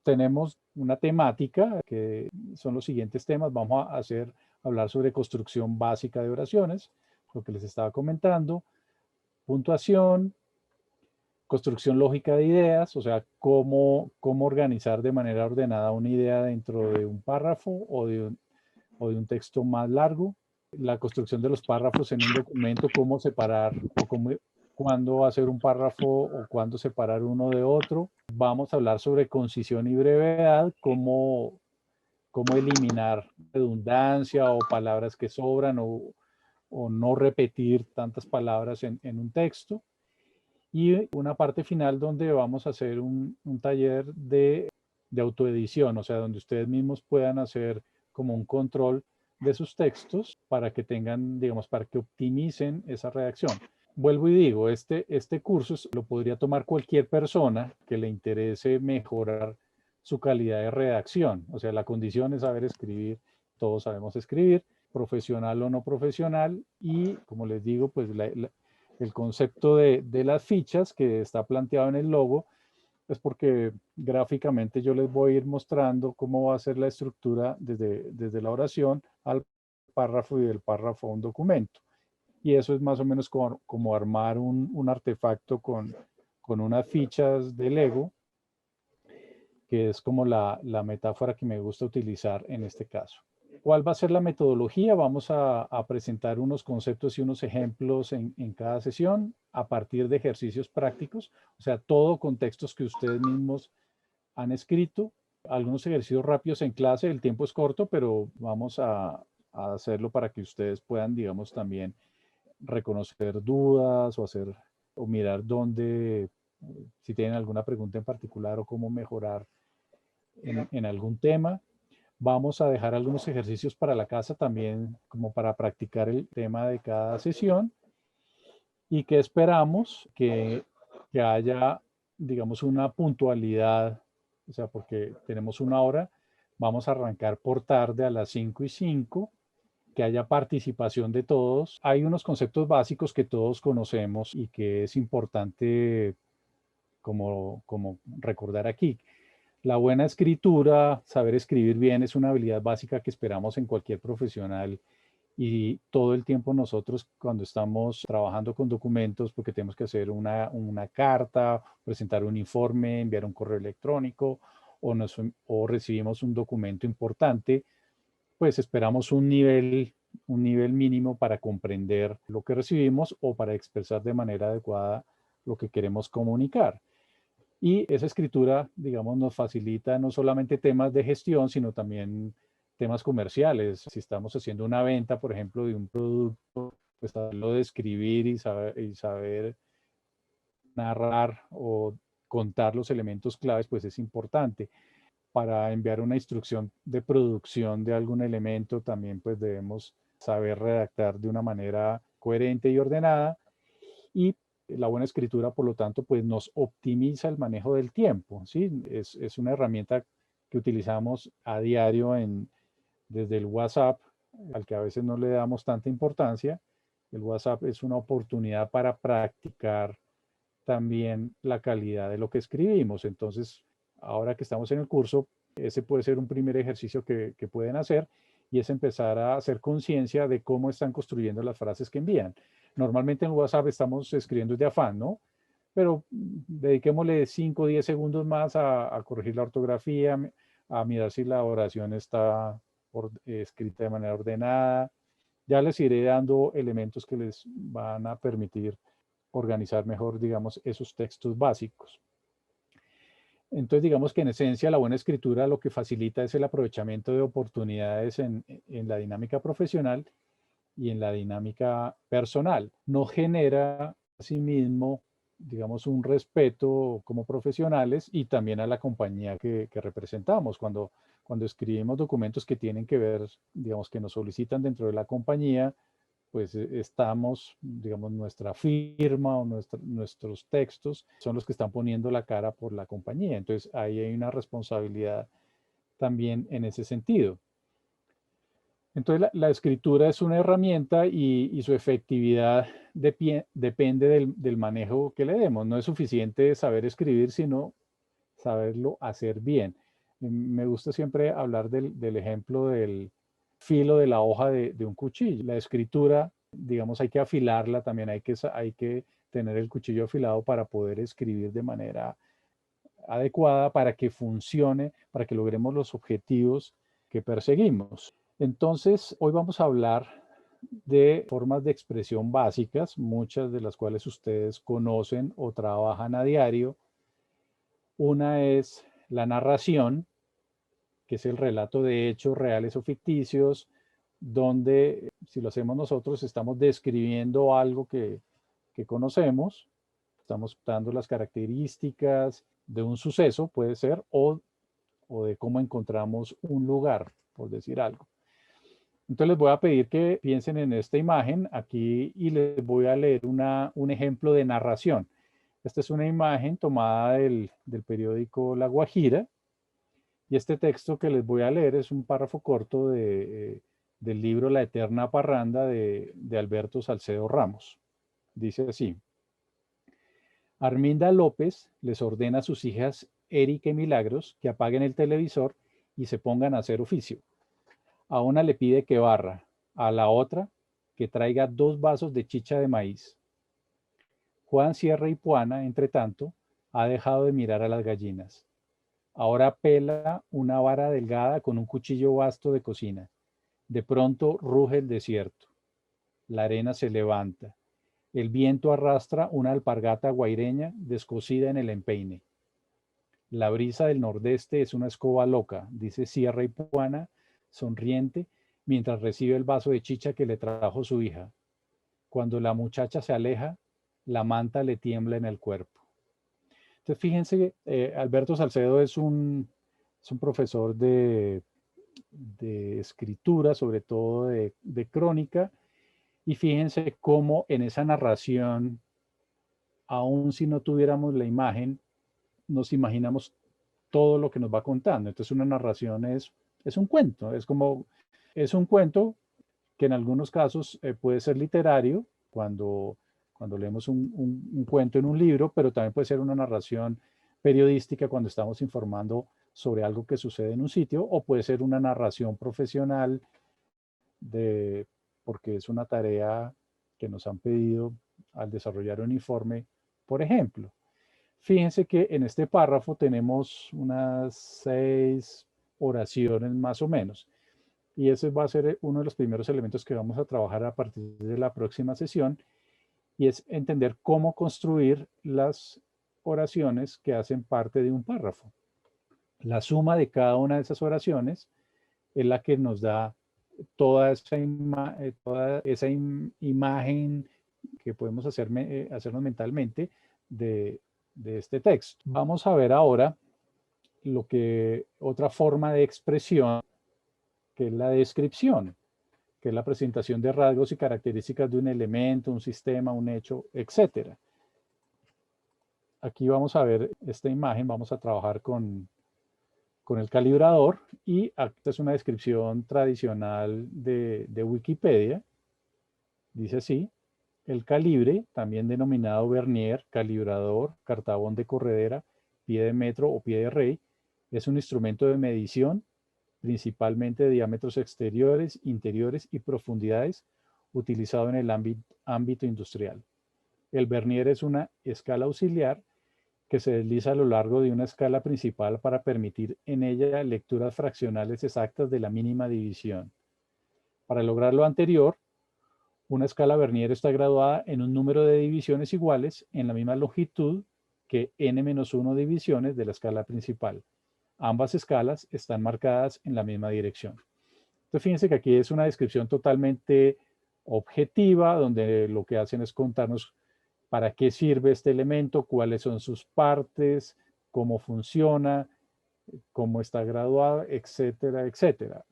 tenemos una temática que son los siguientes temas. Vamos a hablar sobre construcción básica de oraciones, lo que les estaba comentando, puntuación, construcción lógica de ideas, o sea, cómo organizar de manera ordenada una idea dentro de un párrafo o de un texto más largo, la construcción de los párrafos en un documento, cómo separar o cuándo hacer un párrafo o cuándo separar uno de otro. Vamos a hablar sobre concisión y brevedad, cómo eliminar redundancia o palabras que sobran o no repetir tantas palabras en un texto. Y una parte final donde vamos a hacer un taller de autoedición, o sea, donde ustedes mismos puedan hacer como un control de sus textos para que tengan, digamos, para que optimicen esa redacción. Vuelvo y digo, este curso lo podría tomar cualquier persona que le interese mejorar su calidad de redacción. O sea, la condición es saber escribir, todos sabemos escribir, profesional o no profesional, y como les digo, pues el concepto de las fichas que está planteado en el logo es porque gráficamente yo les voy a ir mostrando cómo va a ser la estructura desde la oración al párrafo y del párrafo a un documento. Y eso es más o menos como armar un artefacto con unas fichas de Lego, que es como la metáfora que me gusta utilizar en este caso. ¿Cuál va a ser la metodología? Vamos a presentar unos conceptos y unos ejemplos en cada sesión a partir de ejercicios prácticos, o sea, todo con textos que ustedes mismos han escrito. Algunos ejercicios rápidos en clase, el tiempo es corto, pero vamos a hacerlo para que ustedes puedan, digamos, también reconocer dudas o mirar dónde, si tienen alguna pregunta en particular o cómo mejorar en algún tema. Vamos a dejar algunos ejercicios para la casa también, como para practicar el tema de cada sesión. Y que esperamos que haya, digamos, una puntualidad, o sea, porque tenemos una hora, vamos a arrancar por tarde a las 5:05, que haya participación de todos. Hay unos conceptos básicos que todos conocemos y que es importante como recordar aquí. La buena escritura, saber escribir bien, es una habilidad básica que esperamos en cualquier profesional, y todo el tiempo nosotros cuando estamos trabajando con documentos, porque tenemos que hacer una carta, presentar un informe, enviar un correo electrónico o recibimos un documento importante, pues esperamos un nivel mínimo para comprender lo que recibimos o para expresar de manera adecuada lo que queremos comunicar. Y esa escritura, digamos, nos facilita no solamente temas de gestión, sino también temas comerciales. Si estamos haciendo una venta, por ejemplo, de un producto, pues saberlo describir y saber narrar o contar los elementos claves, pues es importante. Para enviar una instrucción de producción de algún elemento, también pues debemos saber redactar de una manera coherente y ordenada. Y la buena escritura, por lo tanto, pues nos optimiza el manejo del tiempo, ¿sí? Es una herramienta que utilizamos a diario desde el WhatsApp, al que a veces no le damos tanta importancia. El WhatsApp es una oportunidad para practicar también la calidad de lo que escribimos. Entonces, ahora que estamos en el curso, ese puede ser un primer ejercicio que pueden hacer, y es empezar a hacer conciencia de cómo están construyendo las frases que envían. Normalmente en WhatsApp estamos escribiendo de afán, ¿no? Pero dediquémosle 5 o 10 segundos más a corregir la ortografía, a mirar si la oración está escrita de manera ordenada. Ya les iré dando elementos que les van a permitir organizar mejor, digamos, esos textos básicos. Entonces, digamos que en esencia la buena escritura lo que facilita es el aprovechamiento de oportunidades en la dinámica profesional y en la dinámica personal. No genera asimismo, digamos, un respeto como profesionales y también a la compañía que representamos. Cuando escribimos documentos que tienen que ver, digamos, que nos solicitan dentro de la compañía, pues estamos, digamos, nuestra firma o nuestros textos son los que están poniendo la cara por la compañía. Entonces ahí hay una responsabilidad también en ese sentido. Entonces la escritura es una herramienta y su efectividad depende del manejo que le demos. No es suficiente saber escribir, sino saberlo hacer bien. Me gusta siempre hablar del ejemplo del filo de la hoja de un cuchillo. La escritura, digamos, hay que afilarla, también hay que tener el cuchillo afilado para poder escribir de manera adecuada para que funcione, para que logremos los objetivos que perseguimos. Entonces, hoy vamos a hablar de formas de expresión básicas, muchas de las cuales ustedes conocen o trabajan a diario. Una es la narración, que es el relato de hechos reales o ficticios, donde si lo hacemos nosotros estamos describiendo algo que conocemos, estamos dando las características de un suceso, puede ser, o de cómo encontramos un lugar, por decir algo. Entonces les voy a pedir que piensen en esta imagen aquí y les voy a leer un ejemplo de narración. Esta es una imagen tomada del periódico La Guajira y este texto que les voy a leer es un párrafo corto del libro La Eterna Parranda de Alberto Salcedo Ramos. Dice así: Arminda López les ordena a sus hijas Erika y Milagros que apaguen el televisor y se pongan a hacer oficio. A una le pide que barra, a la otra que traiga 2 vasos de chicha de maíz. Juan Sierra y Puana, entre tanto, ha dejado de mirar a las gallinas. Ahora pela una vara delgada con un cuchillo vasto de cocina. De pronto ruge el desierto. La arena se levanta. El viento arrastra una alpargata guaireña descosida en el empeine. La brisa del nordeste es una escoba loca, dice Sierra y Puana, sonriente, mientras recibe el vaso de chicha que le trajo su hija. Cuando la muchacha se aleja, la manta le tiembla en el cuerpo. Entonces, fíjense, Alberto Salcedo es un profesor de escritura, sobre todo de crónica, y fíjense cómo en esa narración, aun si no tuviéramos la imagen, nos imaginamos todo lo que nos va contando. Entonces una narración es un cuento, es un cuento que en algunos casos puede ser literario, cuando leemos un cuento en un libro, pero también puede ser una narración periodística cuando estamos informando sobre algo que sucede en un sitio, o puede ser una narración profesional porque es una tarea que nos han pedido al desarrollar un informe, por ejemplo. Fíjense que en este párrafo tenemos unas 6 oraciones más o menos. Y ese va a ser uno de los primeros elementos que vamos a trabajar a partir de la próxima sesión. Y es entender cómo construir las oraciones que hacen parte de un párrafo. La suma de cada una de esas oraciones es la que nos da toda esa imagen que podemos hacernos mentalmente de este texto. Vamos a ver ahora otra forma de expresión, que es la descripción, que es la presentación de rasgos y características de un elemento, un sistema, un hecho, etc. Aquí vamos a ver esta imagen, vamos a trabajar con el calibrador y esta es una descripción tradicional de Wikipedia. Dice así: el calibre, también denominado vernier, calibrador, cartabón de corredera, pie de metro o pie de rey, es un instrumento de medición, principalmente de diámetros exteriores, interiores y profundidades, utilizado en el ámbito industrial. El vernier es una escala auxiliar que se desliza a lo largo de una escala principal para permitir en ella lecturas fraccionales exactas de la mínima división. Para lograr lo anterior, una escala vernier está graduada en un número de divisiones iguales en la misma longitud que n-1 divisiones de la escala principal. Ambas escalas están marcadas en la misma dirección. Entonces, fíjense que aquí es una descripción totalmente objetiva, donde lo que hacen es contarnos para qué sirve este elemento, cuáles son sus partes, cómo funciona, cómo está graduado, etcétera, etcétera.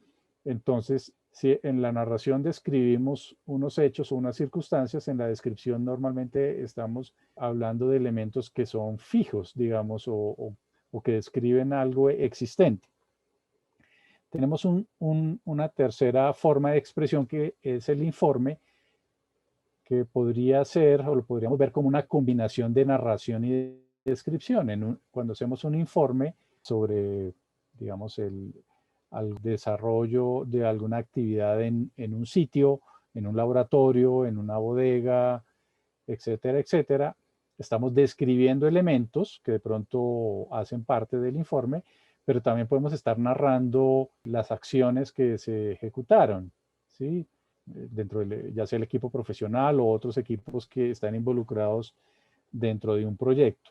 Entonces, si en la narración describimos unos hechos o unas circunstancias, en la descripción normalmente estamos hablando de elementos que son fijos, digamos, o que describen algo existente. Tenemos una tercera forma de expresión que es el informe, que podría ser, o lo podríamos ver como una combinación de narración y de descripción. Cuando hacemos un informe sobre, digamos, al desarrollo de alguna actividad en un sitio, en un laboratorio, en una bodega, etcétera, etcétera. Estamos describiendo elementos que de pronto hacen parte del informe, pero también podemos estar narrando las acciones que se ejecutaron, ¿sí? Dentro del, ya sea el equipo profesional o otros equipos que están involucrados dentro de un proyecto.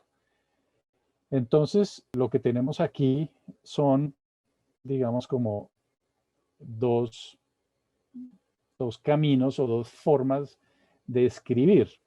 Entonces, lo que tenemos aquí son, digamos, como dos caminos o dos formas de escribir.